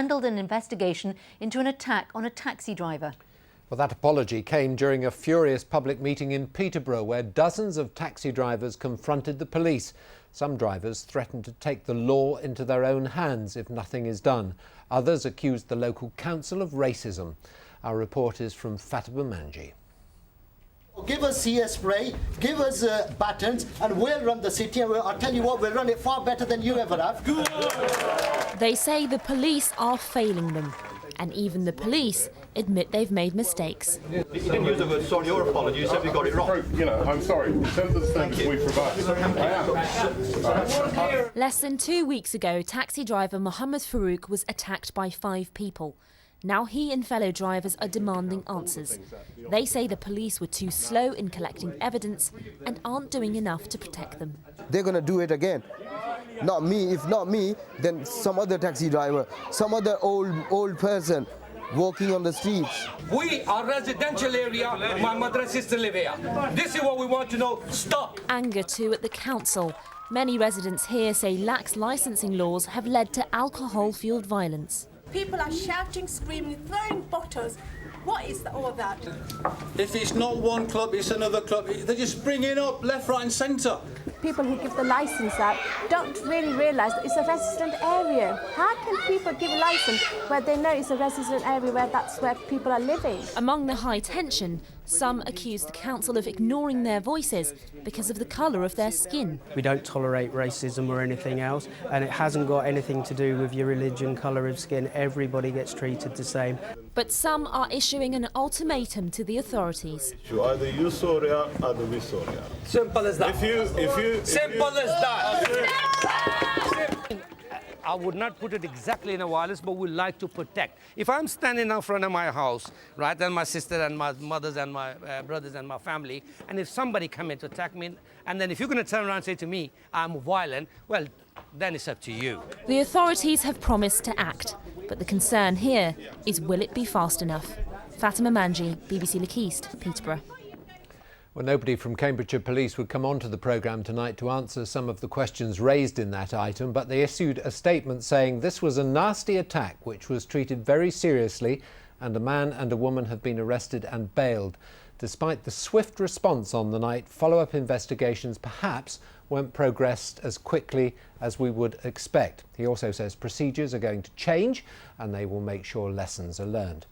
handled an investigation into an attack on a taxi driver. Well, that apology came during a furious public meeting in Peterborough where dozens of taxi drivers confronted the police. Some drivers threatened to take the law into their own hands if nothing is done. Others accused the local council of racism. Our report is from Fatima Manji. Give us CS spray, give us batons, and we'll run the city. And I'll tell you what, we'll run it far better than you ever have. They say the police are failing them, and even the police admit they've made mistakes. You didn't use the word sorry or apology, you said we got it wrong. You know, I'm sorry. In terms of the standards we provide, Less than 2 weeks ago, taxi driver Mohammed Farouk was attacked by 5 people. Now he and fellow drivers are demanding answers. They say the police were too slow in collecting evidence and aren't doing enough to protect them. They're going to do it again. Not me. If not me, then some other taxi driver, some other old person walking on the streets. We are residential area. My mother and sister live here. This is what we want to know. Stop. Anger too at the council. Many residents here say lax licensing laws have led to alcohol-fuelled violence. People are shouting, screaming, throwing bottles. What is all that? If it's not one club, it's another club. They're just bringing up left, right and centre. People who give the licence out don't really realise that it's a resident area. How can people give a licence where they know it's a resident area where that's where people are living? Among the high tension, some accuse the council of ignoring their voices because of the colour of their skin. We don't tolerate racism or anything else, and it hasn't got anything to do with your religion, colour of skin. Everybody gets treated the same. But some are issuing an ultimatum to the authorities. either you Soria, either we Soria. Simple as that. Simple as that. I would not put it exactly in a violence, but we like to protect. If I'm standing in front of my house, right, and my sister and my mothers and my brothers and my family, and if somebody come in to attack me, and then if you're going to turn around and say to me, I'm violent, well, then it's up to you. The authorities have promised to act, but the concern here is, will it be fast enough? Fatima Manji, BBC Look East, Peterborough. Well, nobody from Cambridgeshire Police would come onto the programme tonight to answer some of the questions raised in that item, but they issued a statement saying this was a nasty attack which was treated very seriously, and a man and a woman have been arrested and bailed. Despite the swift response on the night, follow-up investigations perhaps won't progress as quickly as we would expect. He also says procedures are going to change and they will make sure lessons are learned.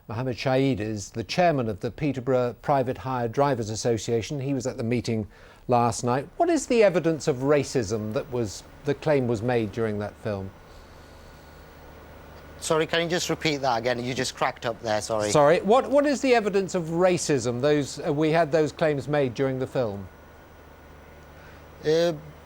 Mohammed Shaheed is the chairman of the Peterborough Private Hire Drivers Association. He was at the meeting last night. What is the evidence of racism that the claim was made during that film? Sorry, can you just repeat that again? You just cracked up there, sorry. Sorry, what is the evidence of racism we had those claims made during the film?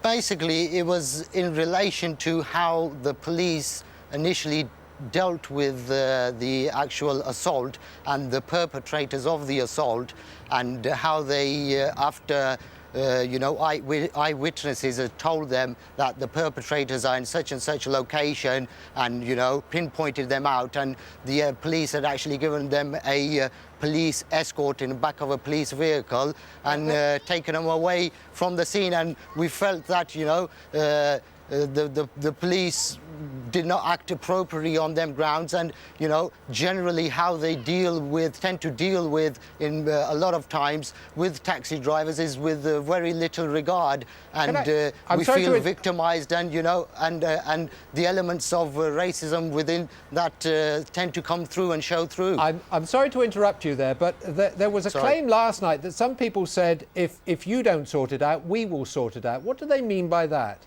Basically, it was in relation to how the police initially dealt with the actual assault and the perpetrators of the assault, and how they, after eyewitnesses had told them that the perpetrators are in such and such a location and, pinpointed them out, and the police had actually given them a police escort in the back of a police vehicle and taken them away from the scene. And we felt that, the police did not act appropriately on them grounds, and generally how they tend to deal with in a lot of times with taxi drivers is with very little regard, and we feel victimized, and and the elements of racism within that tend to come through and show through. I'm sorry to interrupt you there, but there was a claim last night that some people said if you don't sort it out, we will sort it out. What do they mean by that?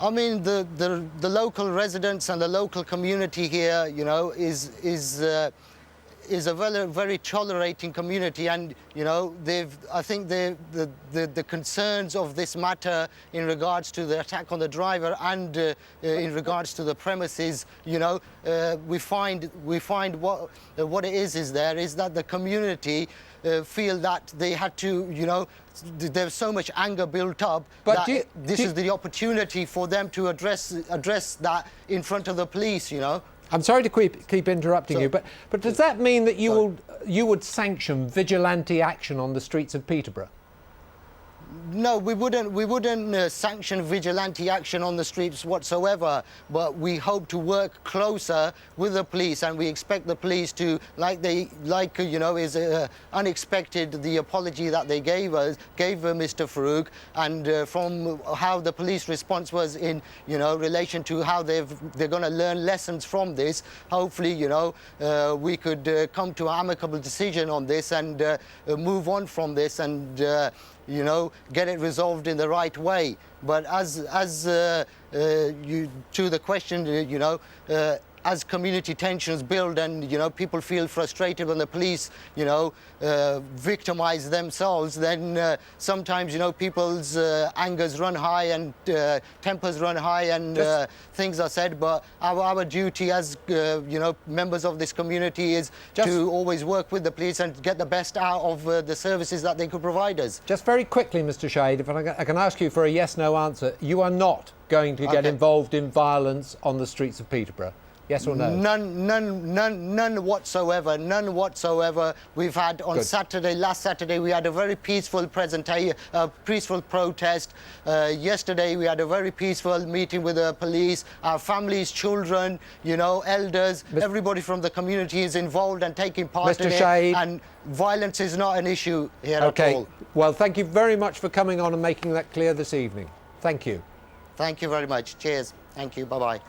I mean, the local residents and the local community here, is a very, very tolerating community, and I think the concerns of this matter in regards to the attack on the driver and in regards to the premises, we find what it is that the community feel that they had to, there's so much anger built up that this is the opportunity for them to address that in front of the police, I'm sorry to keep interrupting you, but does that mean that you would sanction vigilante action on the streets of Peterborough? No, we wouldn't sanction vigilante action on the streets whatsoever, but we hope to work closer with the police, and we expect the police to, is unexpected the apology that they gave Mr. Farouk, and from how the police response was in, relation to how they're going to learn lessons from this. Hopefully, we could come to an amicable decision on this and move on from this and get it resolved in the right way. But to the question, as community tensions build and people feel frustrated when the police victimize themselves, then sometimes people's angers run high and tempers run high and things are said. But our duty as members of this community is to always work with the police and get the best out of the services that they could provide us. Just very quickly, Mr. Shahid, if I can ask you for a yes/no answer, you are not going to get involved in violence on the streets of Peterborough. Yes or no? None whatsoever. None whatsoever. We've had on last Saturday, we had a very peaceful peaceful protest. Yesterday, we had a very peaceful meeting with the police. Our families, children, elders, everybody from the community is involved and taking part in it. And violence is not an issue here at all. Well, thank you very much for coming on and making that clear this evening. Thank you. Thank you very much. Cheers. Thank you. Bye-bye.